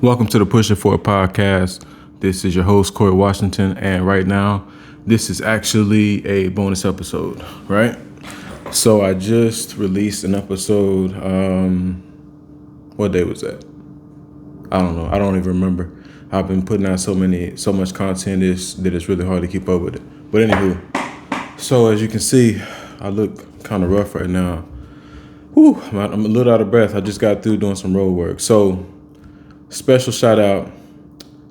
Welcome to the Pushing For It podcast. This is your host, Corey Washington, and right now, this is actually a bonus episode, right? So I just released an episode, what day was that? I don't know. I don't even remember. I've been putting out so much content that it's really hard to keep up with it. But anywho, so as you can see, I look kind of rough right now. Whew, I'm a little out of breath. I just got through doing some road work. So special shout out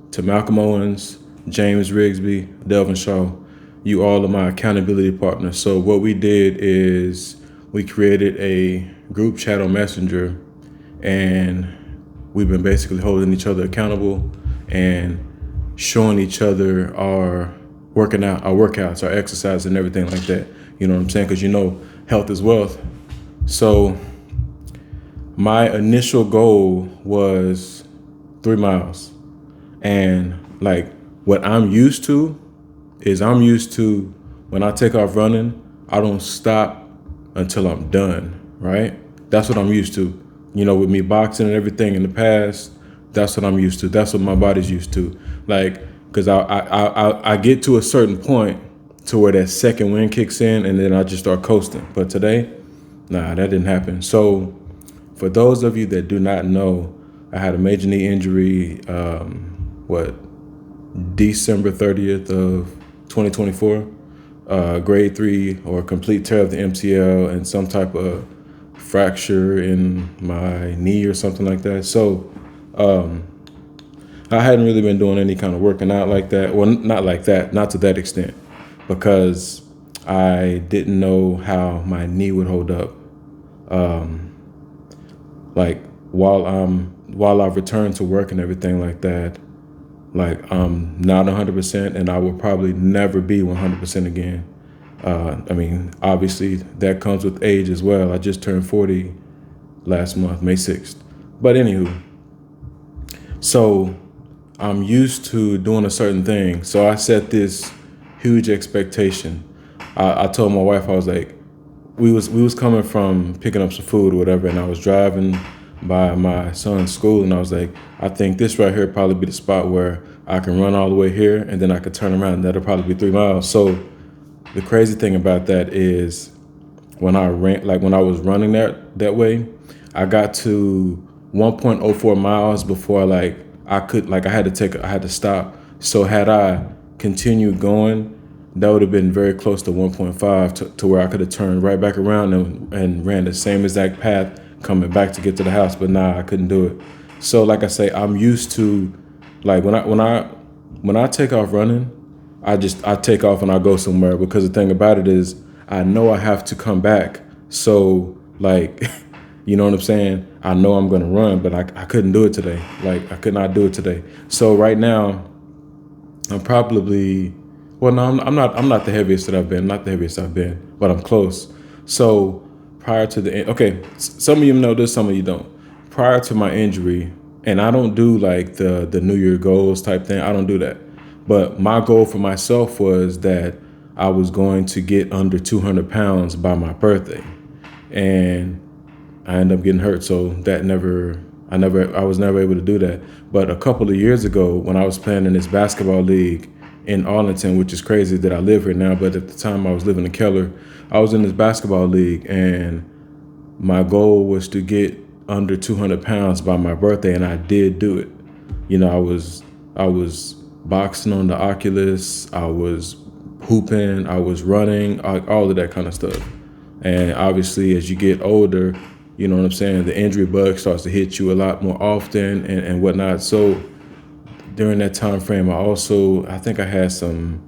to Malcolm Owens, James Rigsby, Delvin. You all are my accountability partners. So what we did is we created a group chat on Messenger, and we've been basically holding each other accountable and showing each other our workouts, our exercise, and everything like that. You know what I'm saying? Because health is wealth. So my initial goal was 3 miles. And like what I'm used to is when I take off running, I don't stop until I'm done, right? That's what I'm used to. With me boxing and everything in the past, that's what I'm used to. That's what my body's used to. Like, because I get to a certain point to where that second wind kicks in and then I just start coasting. But today, nah, that didn't happen. So for those of you that do not know, I had a major knee injury, December 30th of 2024, grade 3 or complete tear of the MCL and some type of fracture in my knee or something like that. So I hadn't really been doing any kind of working out like that. Well, not like that, not to that extent, because I didn't know how my knee would hold up. Like while I've returned to work and everything like that, like I'm not 100% and I will probably never be 100% again. Obviously that comes with age as well. I just turned 40 last month, May 6th. But anywho, so I'm used to doing a certain thing. So I set this huge expectation. I told my wife, I was like, we was coming from picking up some food or whatever, and I was driving by my son's school, and I was like, I think this right here probably be the spot where I can run all the way here, and then I could turn around, and that'll probably be 3 miles. So the crazy thing about that is when I was running that way, I got to 1.04 miles before I had to stop. So had I continued going, that would have been very close to 1.5 to where I could have turned right back around and ran the same exact path coming back to get to the house. But nah, I couldn't do it. So like I say, I'm used to, like when I take off running, I take off and I go somewhere, because the thing about it is I know I have to come back. So like, you know what I'm saying? I know I'm gonna run, but I couldn't do it today. Like I could not do it today. So right now, I'm probably, well, no, I'm not the heaviest that I've been. Not the heaviest I've been, but I'm close. So prior to the, okay, some of you know this, some of you don't. Prior to my injury, and I don't do like the New Year goals type thing. I don't do that. But my goal for myself was that I was going to get under 200 pounds by my birthday, and I ended up getting hurt. So I was never able to do that. But a couple of years ago, when I was playing in this basketball league in Arlington, which is crazy that I live here now, but at the time I was living in Keller, I was in this basketball league, and my goal was to get under 200 pounds by my birthday, and I did do it. I was boxing on the Oculus, I was hooping, I was running, all of that kind of stuff. And obviously, as you get older, you know what I'm saying, the injury bug starts to hit you a lot more often and whatnot. So during that time frame, I think I had some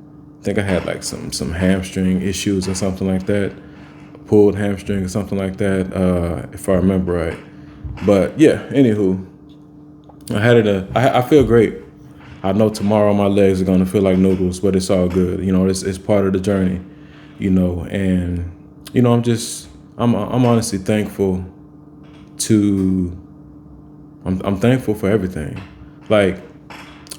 hamstring issues or something like that, pulled hamstring or something like that, if I remember right. But yeah, anywho, I feel great. I know tomorrow my legs are gonna feel like noodles, but it's all good. It's part of the journey, and I'm honestly thankful I'm thankful for everything. Like,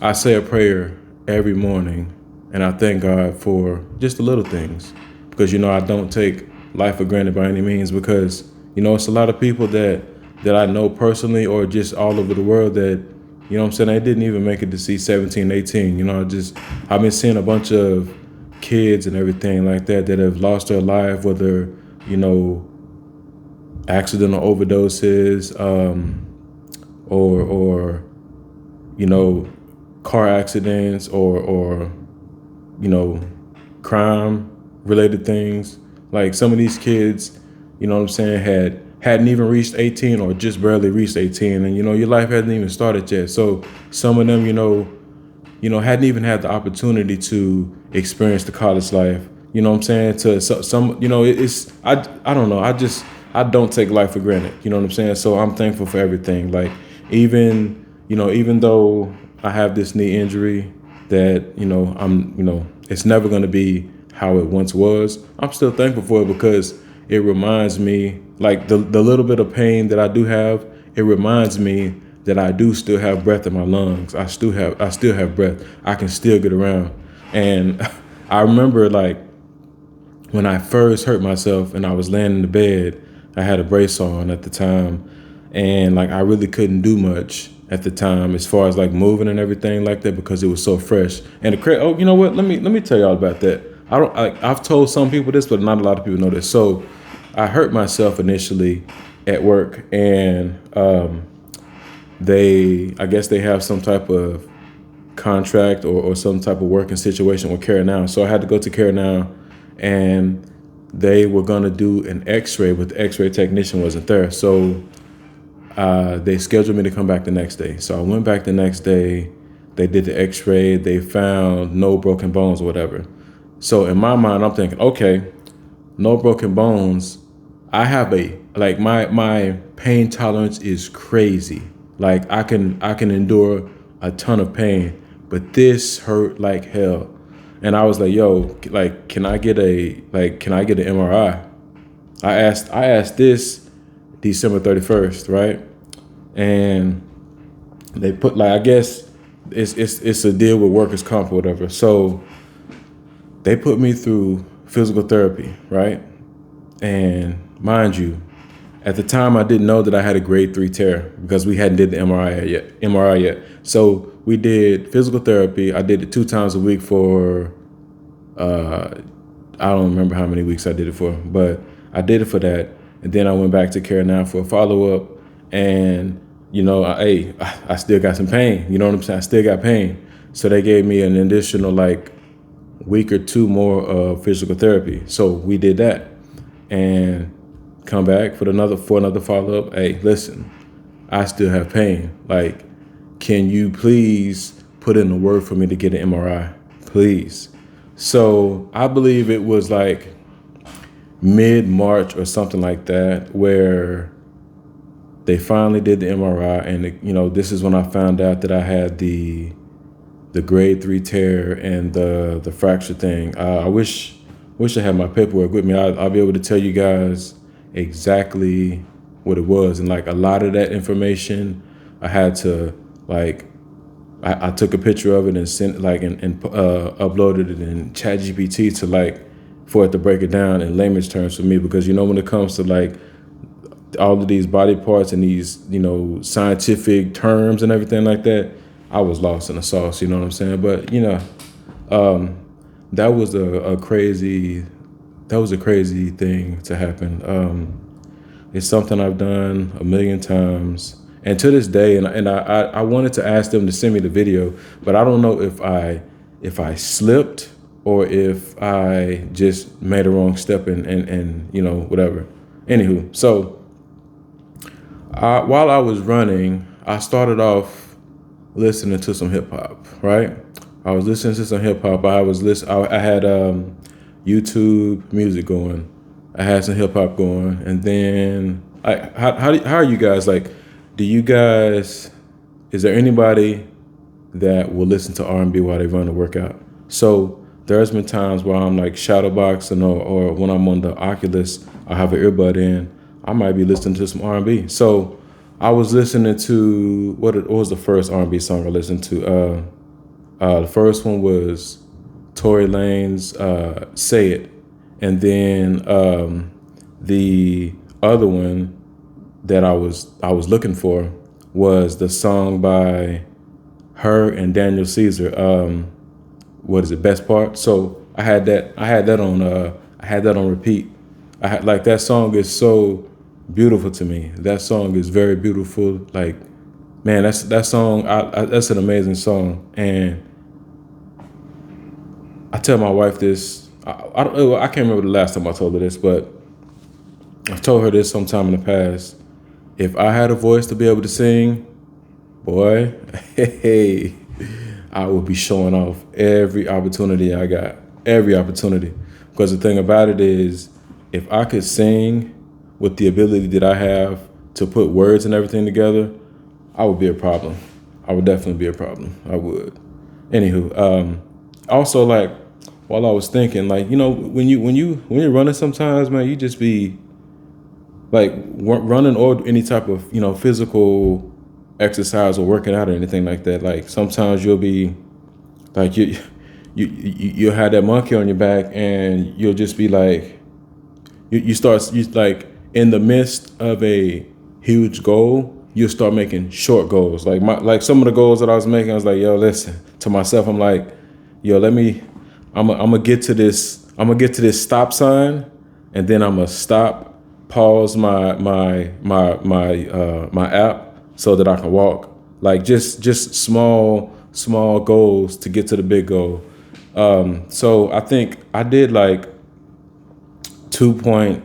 I say a prayer every morning, and I thank God for just the little things, because I don't take life for granted by any means, because it's a lot of people that I know personally or just all over the world that You know what I'm saying? They didn't even make it to see 17, 18. You know, I've been seeing a bunch of kids and everything like that have lost their life, whether, you know, accidental overdoses, or you know, car accidents, or you know, crime related things. Like some of these kids, you know what I'm saying, hadn't even reached 18 or just barely reached 18, and you know, your life hasn't even started yet. So some of them, you know, hadn't even had the opportunity to experience the college life. You know what I'm saying? To some, you know, I don't know. I don't take life for granted. You know what I'm saying? So I'm thankful for everything. Like even though I have this knee injury that, you know, it's never going to be how it once was. I'm still thankful for it because it reminds me, like the little bit of pain that I do have, it reminds me that I do still have breath in my lungs. I still have breath. I can still get around. And I remember, like, when I first hurt myself and I was laying in the bed, I had a brace on at the time, and like I really couldn't do much at the time as far as like moving and everything like that because it was so fresh. And you know what? Let me tell y'all about that. I've told some people this, but not a lot of people know this. So I hurt myself initially at work, and I guess they have some type of contract or some type of working situation with Care Now. So I had to go to Care Now, and they were gonna do an X-ray, but the X-ray technician wasn't there. So they scheduled me to come back the next day. So I went back the next day. They did the X-ray. They found no broken bones or whatever. So in my mind, I'm thinking, okay, no broken bones. I have my pain tolerance is crazy. Like I can endure a ton of pain, but this hurt like hell. And I was like, yo, like, can I get an MRI? I asked this December 31st, right? And they put, like, I guess it's a deal with workers' comp or whatever. So they put me through physical therapy, right? And mind you, at the time I didn't know that I had a grade 3 tear because we hadn't did the MRI yet. So we did physical therapy. I did it 2 times a week for I don't remember how many weeks I did it for, but I did it for that. And then I went back to Care Now for a follow-up, and you know, I still got some pain. You know what I'm saying? I still got pain. So they gave me an additional like week or 2 more of physical therapy. So we did that and come back for another follow-up. Hey, listen, I still have pain. Like, can you please put in a word for me to get an MRI, please? So I believe it was like mid-March or something like that where they finally did the MRI, and you know, this is when I found out that I had the grade 3 tear and the fracture thing. I wish I had my paperwork with me. I'll be able to tell you guys exactly what it was, and like a lot of that information I had to like I took a picture of it and sent and uploaded it in ChatGPT to like for it to break it down in layman's terms for me, because you know, when it comes to like all of these body parts and these, you know, scientific terms and everything like that, I was lost in the sauce, you know what I'm saying? But you know, that was a crazy thing to happen. It's something I've done a million times, and to this day, and I wanted to ask them to send me the video, but I don't know if I slipped or if I just made a wrong step and you know, whatever. Anywho, so while I was running, I started off listening to some hip hop, right? I was listening to some hip hop. I had YouTube music going. I had some hip hop going, and then how are you guys? Like, is there anybody that will listen to R&B while they run a workout? So there's been times where I'm like shadowboxing, or when I'm on the Oculus, I have an earbud in. I might be listening to some R&B. So I was listening to what was the first R&B song I listened to? The first one was Tory Lanez, "Say It," and then the other one that I was looking for was the song by her and Daniel Caesar. What is it? Best Part. So I had that. I had that on. I had that on repeat. I had like that song is so beautiful to me. That song is very beautiful. Like, man, that song. That's an amazing song. And I tell my wife this. I can't remember the last time I told her this, but I've told her this sometime in the past. If I had a voice to be able to sing, boy, hey, I would be showing off every opportunity I got, every opportunity. Because the thing about it is, if I could sing with the ability that I have to put words and everything together, I would be a problem. I would definitely be a problem. I would. Anywho, also like while I was thinking, like when you're running, sometimes man, you just be like running or any type of physical exercise or working out or anything like that. Like sometimes you'll be like you'll have that monkey on your back and you'll just be like you like in the midst of a huge goal, you'll start making short goals. Like some of the goals that I was making, I was like, yo, listen to myself. I'm like, yo, I'm gonna get to this. I'm gonna get to this stop sign, and then I'm gonna stop, pause my app so that I can walk. Like just small goals to get to the big goal. So I think I did like 2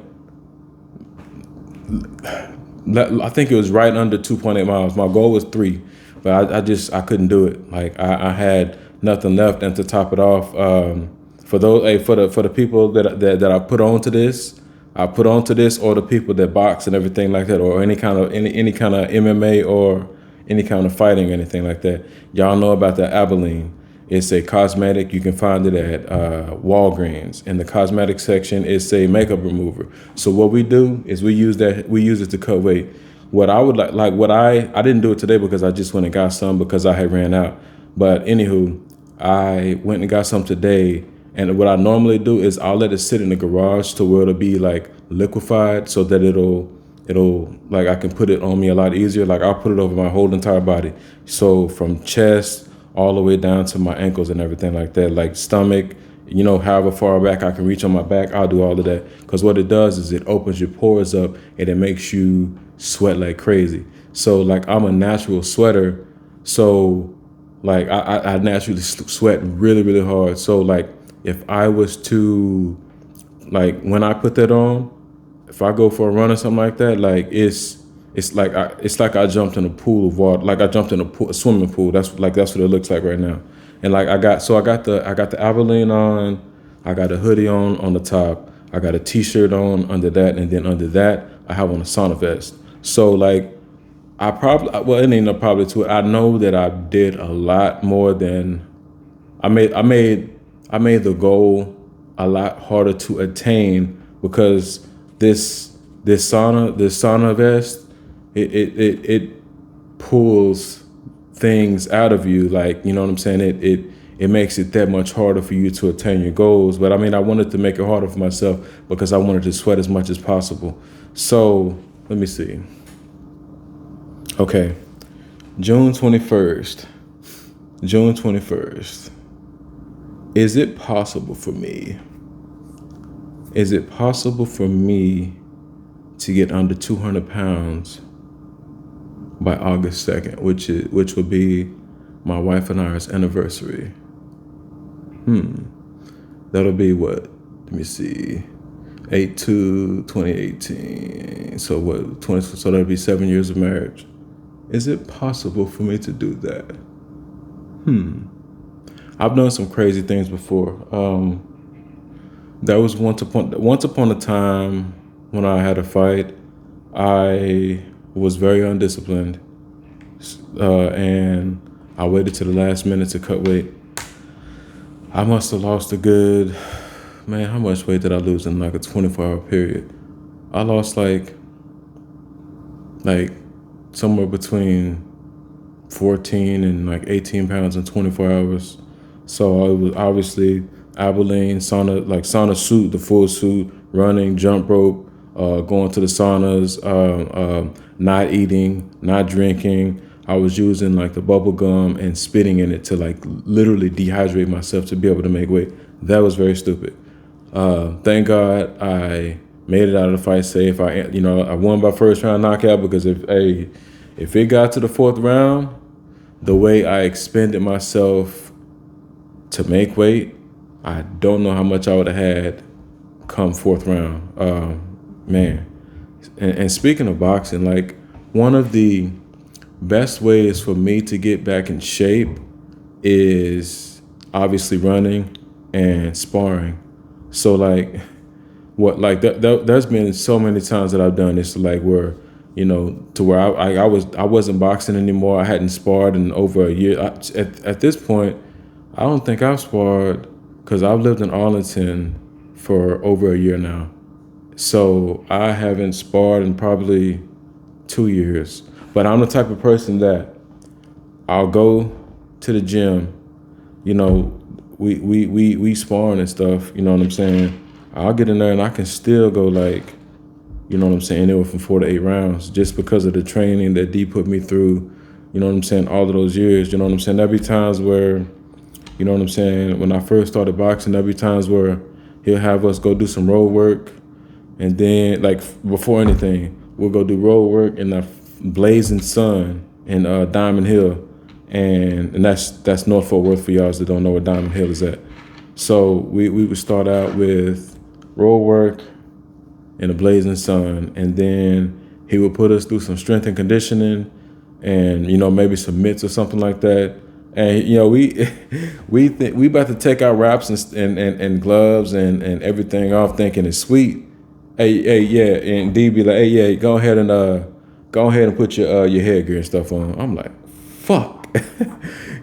I think it was right under 2.8 miles. My goal was 3, but I couldn't do it. Like I had nothing left, and to top it off, for the people that I put onto this, or the people that box and everything like that, or any kind of MMA or any kind of fighting or anything like that. Y'all know about the Abilene. It's a cosmetic. You can find it at Walgreens. In the cosmetic section, it's a makeup remover. So what we do is we use it to cut weight. What I would I didn't do it today because I just went and got some because I had ran out. But anywho, I went and got some today. And what I normally do is I'll let it sit in the garage to where it'll be like liquefied so that it'll like I can put it on me a lot easier. Like I'll put it over my whole entire body. So from chest all the way down to my ankles and everything like that, like stomach, however far back I can reach on my back, I'll do all of that. Because what it does is it opens your pores up and it makes you sweat like crazy. So like I'm a natural sweater. So like I naturally sweat really, really hard. So like if I was to, like when I put that on, if I go for a run or something like that, like it's like I jumped in a pool of water. Like I jumped in a swimming pool. That's what it looks like right now. And like I got the Abilene on. I got a hoodie on the top. I got a t-shirt on under that, and then under that I have on a sauna vest. So like it ain't no probably to it. I know that I did a lot more than I made the goal a lot harder to attain because this sauna vest, it pulls things out of you, like, you know what I'm saying? It makes it that much harder for you to attain your goals. But I mean, I wanted to make it harder for myself because I wanted to sweat as much as possible. So let me see. Okay, June 21st. Is it possible for me? Is it possible for me to get under 200 pounds by August 2nd, which will be my wife and I's anniversary? That'll be what? Let me see. 8/2/2018. So what? So that'll be 7 years of marriage. Is it possible for me to do that? I've done some crazy things before. There was once upon a time when I had a fight. I was very undisciplined, and I waited to the last minute to cut weight. I must have lost a good, man, how much weight did I lose in like a 24-hour period? I lost like somewhere between 14 and like 18 pounds in 24 hours. So it was obviously Abilene, sauna suit, the full suit, running, jump rope, going to the saunas, not eating, not drinking, I was using like the bubble gum and spitting in it to like literally dehydrate myself to be able to make weight. That was very stupid. Thank God I made it out of the fight safe. I won by first round knockout because if it got to the fourth round, the way I expended myself to make weight, I don't know how much I would have had come fourth round. Man. And speaking of boxing, like one of the best ways for me to get back in shape is obviously running and sparring. So like there's been so many times that I've done this like where, to where I wasn't boxing anymore. I hadn't sparred in over a year. At this point, I don't think I've sparred because I've lived in Arlington for over a year now. So I haven't sparred in probably 2 years. But I'm the type of person that I'll go to the gym, we sparring and stuff, you know what I'm saying? I'll get in there and I can still go like, you know what I'm saying, anywhere from 4 to 8 rounds just because of the training that D put me through, you know what I'm saying, all of those years, you know what I'm saying? There'll be times where, you know what I'm saying, when I first started boxing, there'll be times where he'll have us go do some road work. And then, like, before anything, we'll go do road work in the blazing sun in Diamond Hill. And that's North Fort Worth for y'all that don't know where Diamond Hill is at. So we would start out with road work in the blazing sun. And then he would put us through some strength and conditioning and, maybe some mitts or something like that. And we about to take our wraps and gloves and everything off thinking it's sweet. Hey, yeah, and D be like, hey, yeah, go ahead and put your headgear and stuff on. I'm like, fuck,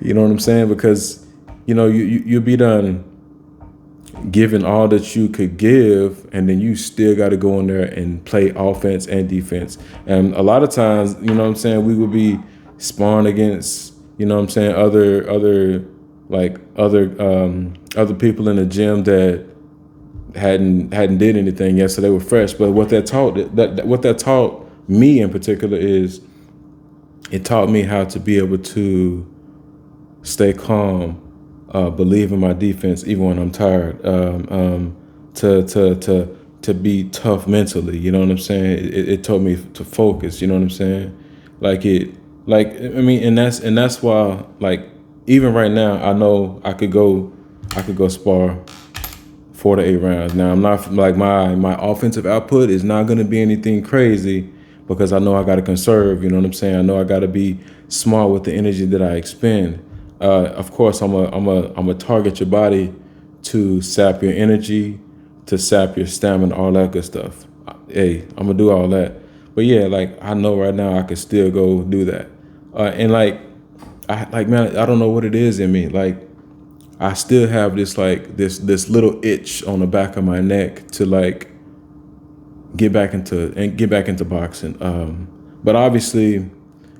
you know what I'm saying? Because you be done giving all that you could give, and then you still got to go in there and play offense and defense. And a lot of times, you know what I'm saying, we would be sparring against, you know what I'm saying, other people in the gym that hadn't did anything yet, so they were fresh. But what that taught me in particular is it taught me how to be able to stay calm, believe in my defense even when I'm tired, to be tough mentally. You know what I'm saying? It taught me to focus. You know what I'm saying? And that's why, like, even right now, I know I could go spar 4 to 8 rounds. Now, I'm not like my offensive output is not going to be anything crazy because I know I got to conserve. You know what I'm saying? I know I got to be smart with the energy that I expend. Of course, I'm a target your body to sap your energy, to sap your stamina, all that good stuff. Hey, I'm gonna do all that. But yeah, like I know right now I could still go do that. Man, I don't know what it is in me. Like, I still have this little itch on the back of my neck to like get back into boxing. But obviously,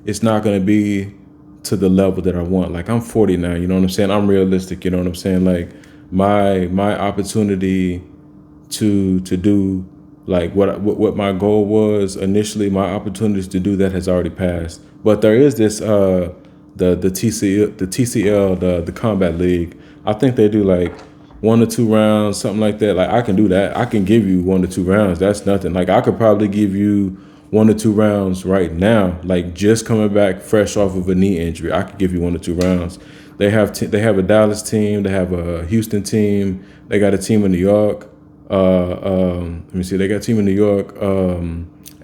it's not gonna be to the level that I want. Like, I'm 40 now. You know what I'm saying? I'm realistic. You know what I'm saying? Like my opportunity to do like what my goal was initially. My opportunities to do that has already passed. But there is this the TCL, the Combat League. I think they do like 1 or 2 rounds, something like that. Like, I can do that. I can give you 1 or 2 rounds. That's nothing. Like, I could probably give you 1 or 2 rounds right now. Like, just coming back fresh off of a knee injury, I could give you 1 or 2 rounds. They have a Dallas team. They have a Houston team. They got a team in New York. Let me see. They got a team in New York,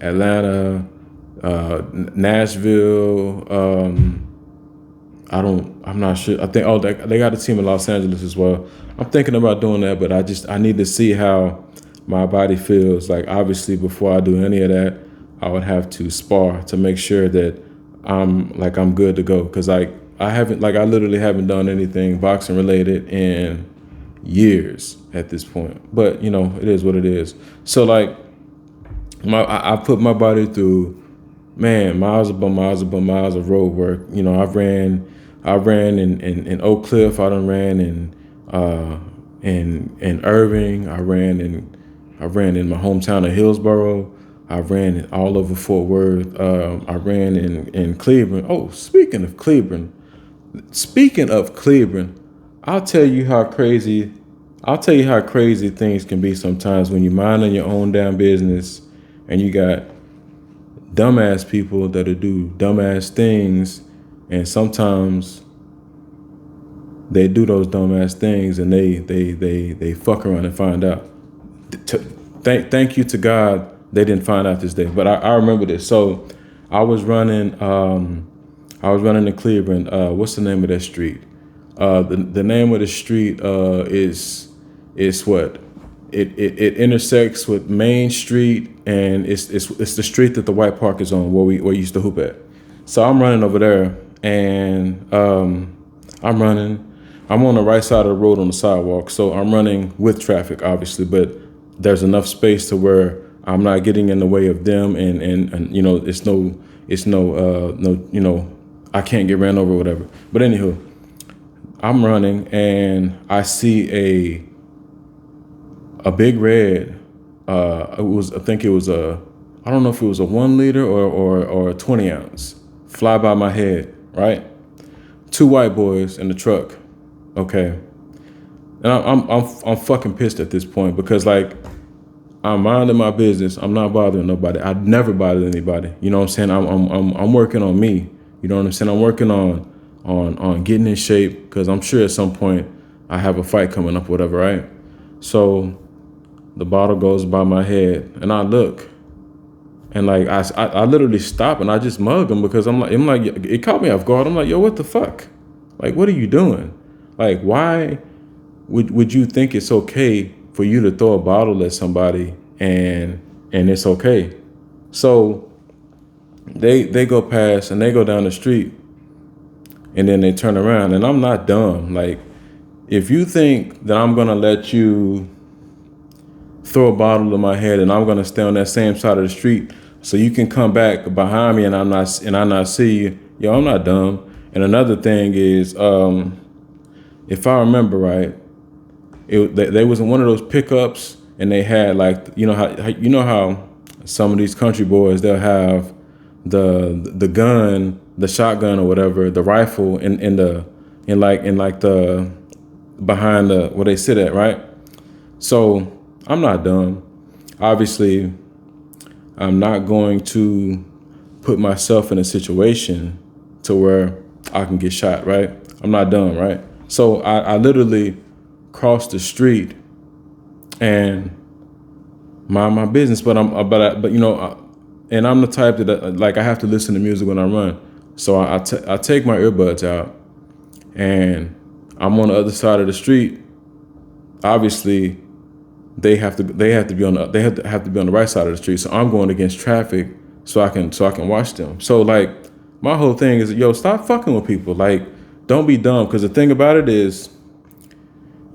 Atlanta, Nashville. I'm not sure. I think they got a team in Los Angeles as well. I'm thinking about doing that, but I need to see how my body feels. Like, obviously, before I do any of that, I would have to spar to make sure that I'm good to go. Cause I literally haven't done anything boxing related in years at this point. But it is what it is. So like, I put my body through, man, miles upon miles upon miles of road work. I ran in Oak Cliff. I done ran in Irving. I ran in my hometown of Hillsboro. I ran it all over Fort Worth. I ran in Cleveland. Oh, speaking of Cleveland, I'll tell you how crazy. I'll tell you how crazy things can be sometimes when you're minding your own damn business, and you got dumbass people that'll do dumbass things, and sometimes they do those dumbass things, and they fuck around and find out. Thank you to God they didn't find out this day, but I remember this. So I was running in Cleveland. What's the name of that street? The name of the street is what it intersects with Main Street, and it's the street that the White Park is on, where we used to hoop at. So I'm running over there, and I'm running. I'm on the right side of the road on the sidewalk, so I'm running with traffic, obviously, but there's enough space to where I'm not getting in the way of them, and it's no I can't get ran over or whatever. But anywho, I'm running and I see a big red. I think it was I don't know if it was a 1 liter or a 20 ounce fly by my head, right? 2 white boys in the truck. Okay. And I'm fucking pissed at this point, because like, I'm minding my business. I'm not bothering nobody. I'd never bother anybody. You know what I'm saying? I'm working on me. You know what I'm saying? I'm working on getting in shape, because I'm sure at some point I have a fight coming up, whatever, right? So the bottle goes by my head, and I look, and like I literally stop and I just mug him, because I'm like it caught me off guard. I'm like, yo, what the fuck? Like, what are you doing? Like, why would you think it's okay for you to throw a bottle at somebody and it's okay? So they go past and they go down the street, and then they turn around, and I'm not dumb. Like, if you think that I'm gonna let you throw a bottle in my head and I'm gonna stay on that same side of the street so you can come back behind me and I not see you, yo, I'm not dumb. And another thing is, if I remember right, they was in one of those pickups, and they had, like, how some of these country boys, they'll have the gun, the shotgun or whatever, the rifle in the behind the where they sit at, right? So I'm not dumb. Obviously, I'm not going to put myself in a situation to where I can get shot, right? I'm not dumb, right? So I literally crossed the street and mind my business, but and I'm the type that like, I have to listen to music when I run. So I take my earbuds out, and I'm on the other side of the street. Obviously, they have to be on the right side of the street. So I'm going against traffic so I can watch them. So like, my whole thing is, yo, stop fucking with people. Like, don't be dumb, because the thing about it is,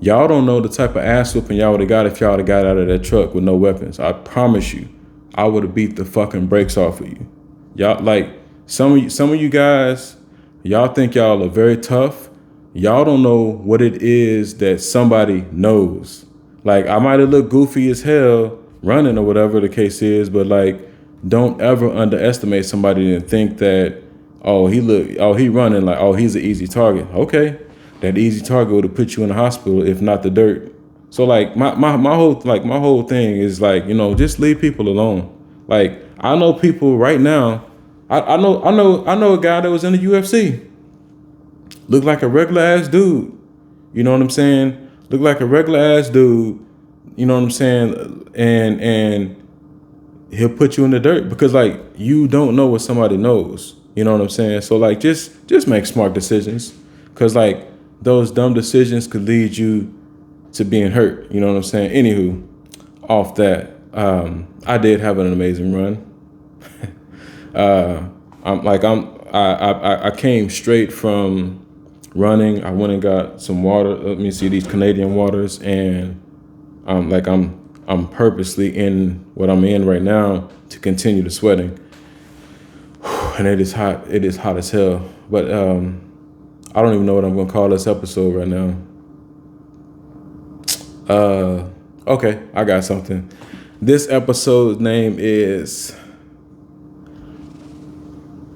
y'all don't know the type of ass whooping y'all would have got if y'all would have got out of that truck with no weapons. I promise you, I would have beat the fucking brakes off of you. Y'all, like, some of you guys, y'all think y'all are very tough. Y'all don't know what it is that somebody knows. Like, I might have looked goofy as hell running or whatever the case is, but like, don't ever underestimate somebody and think that, he running, like, oh, he's an easy target. Okay, that easy target would have put you in the hospital, if not the dirt. So like, my whole thing is like, just leave people alone. Like, I know people right now. I know a guy that was in the UFC. Looked like a regular ass dude. You know what I'm saying? Looked like a regular ass dude. You know what I'm saying? And he'll put you in the dirt, because like, you don't know what somebody knows. You know what I'm saying? So like, just make smart decisions, because like, those dumb decisions could lead you to being hurt. You know what I'm saying? Anywho, off that, I did have an amazing run. I came straight from running. I went and got some water. Let me see, these Canadian waters, and I'm purposely in what I'm in right now to continue the sweating. And it is hot. It is hot as hell. But I don't even know what I'm gonna call this episode right now. Okay, I got something. This episode's name is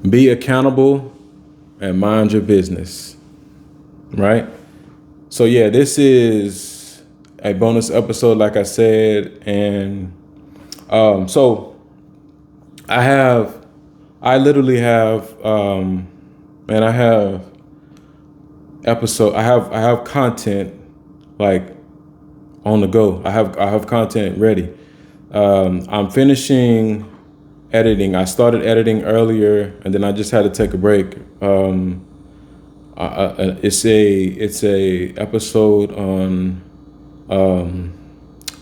Be Accountable and Mind Your Business. Right? So yeah, this is a bonus episode, like I said, and so I literally have, and I have I have content like on the go. I have content ready. I'm finishing editing. I started editing earlier, and then I just had to take a break. It's a episode on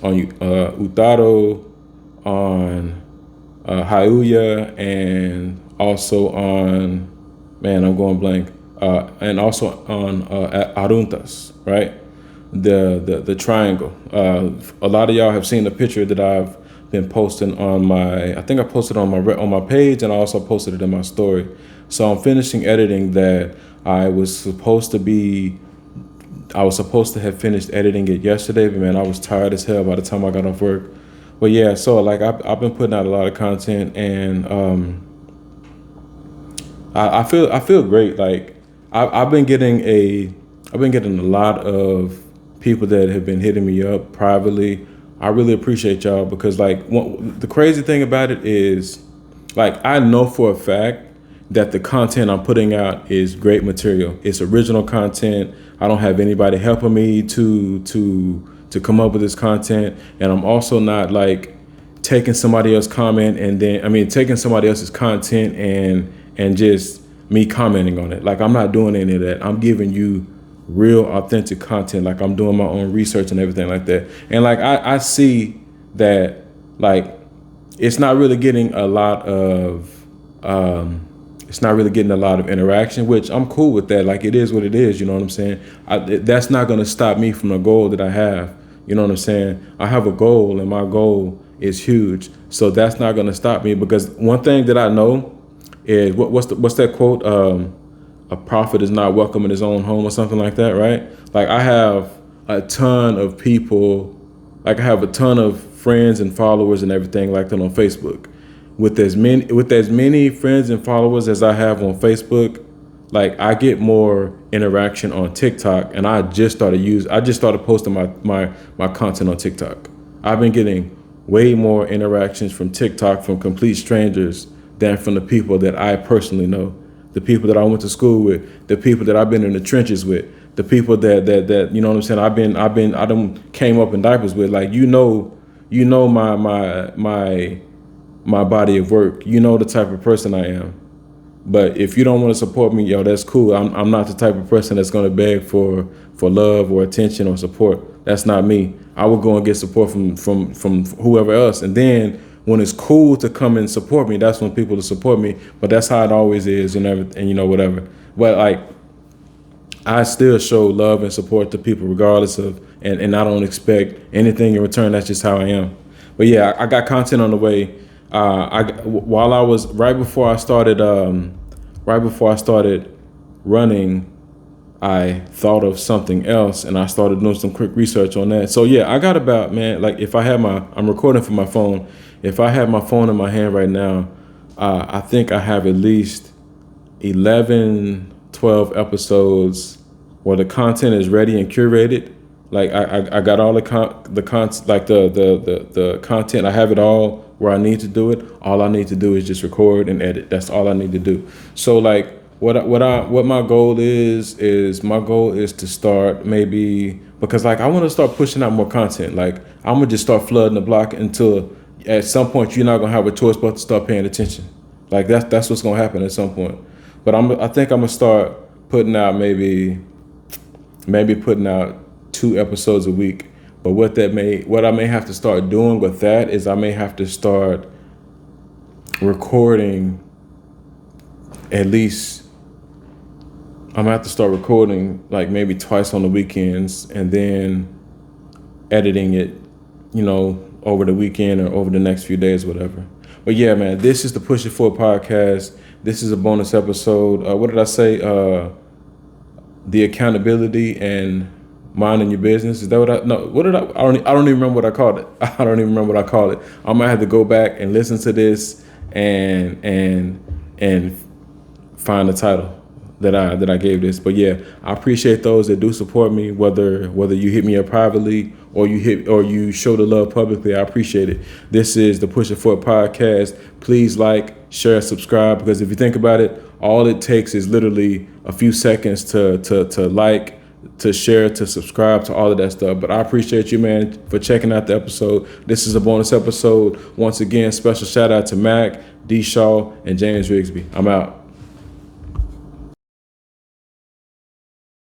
Utaro, on Hayuya, and also on, man, I'm going blank, and also on Aruntas, right? The triangle. A lot of y'all have seen the picture that I've been posting on I think I posted on my page, and I also posted it in my story. So I'm finishing editing that. I was supposed to have finished editing it yesterday, but man, I was tired as hell by the time I got off work. But yeah, so like I've been putting out a lot of content, and I feel great. Like I've been getting a lot of people that have been hitting me up privately. I really appreciate y'all, because like the crazy thing about it is, like, I know for a fact that the content I'm putting out is great material. It's original content. I don't have anybody helping me to come up with this content, and I'm also not like taking somebody else's comment taking somebody else's content and just me commenting on it. Like, I'm not doing any of that. I'm giving you real authentic content. Like, I'm doing my own research and everything like that. And like I see that, like, it's not really getting a lot of interaction, which I'm cool with that. Like, it is what it is, you know what I'm saying? That's not going to stop me from the goal that I have. You know what I'm saying? I have a goal, and my goal is huge. So that's not going to stop me, because one thing that I know is, what's that quote? A prophet is not welcome in his own home, or something like that, right? Like, I have a ton of people, like I have a ton of friends and followers and everything like that on Facebook. With as many friends and followers as I have on Facebook, like, I get more interaction on TikTok, and I just started posting my content on TikTok. I've been getting way more interactions from TikTok from complete strangers than from the people that I personally know, the people that I went to school with, the people that I've been in the trenches with, the people that you know what I'm saying, I done came up in diapers with. Like, you know my body of work. You know the type of person I am. But if you don't want to support me, yo, that's cool. I'm not the type of person that's going to beg for love or attention or support. That's not me. I will go and get support from whoever else. And then when it's cool to come and support me, that's when people will support me. But that's how it always is, and you know, whatever. But like, I still show love and support to people regardless of, and I don't expect anything in return. That's just how I am. But yeah, I got content on the way. Right before I started running, I thought of something else, and I started doing some quick research on that. So yeah, I got about, man, like, if I have I'm recording from my phone. If I have my phone in my hand right now, I think I have at least 11, 12 episodes where the content is ready and curated. Like, I got all the content. I have it all where I need to do it. All I need to do is just record and edit. That's all I need to do. So like, what my goal is to start, maybe, because like, I want to start pushing out more content. Like, I'm gonna just start flooding the block until at some point you're not gonna have a choice but to start paying attention. Like, that's what's gonna happen at some point. But I think I'm gonna start putting out maybe putting out 2 episodes a week. But what I may have to start doing with that is, I may have to start recording at least. I'm gonna have to start recording like maybe twice on the weekends, and then editing it, you know, over the weekend or over the next few days, whatever. But yeah, man, this is the Push It Forward podcast. This is a bonus episode. What did I say? The accountability and minding your business. Is that what what did I don't even remember what I called it. I don't even remember what I called it. I might have to go back and listen to this and find the title that I gave this. But yeah, I appreciate those that do support me, whether you hit me up privately or you show the love publicly. I appreciate it. This is the Push It Forward podcast. Please like, share, subscribe, because if you think about it, all it takes is literally a few seconds to like, to share, to subscribe, to all of that stuff. But I appreciate you, man, for checking out the episode. This is a bonus episode. Once again, special shout out to Mac, D. Shaw, and James Rigsby. I'm out.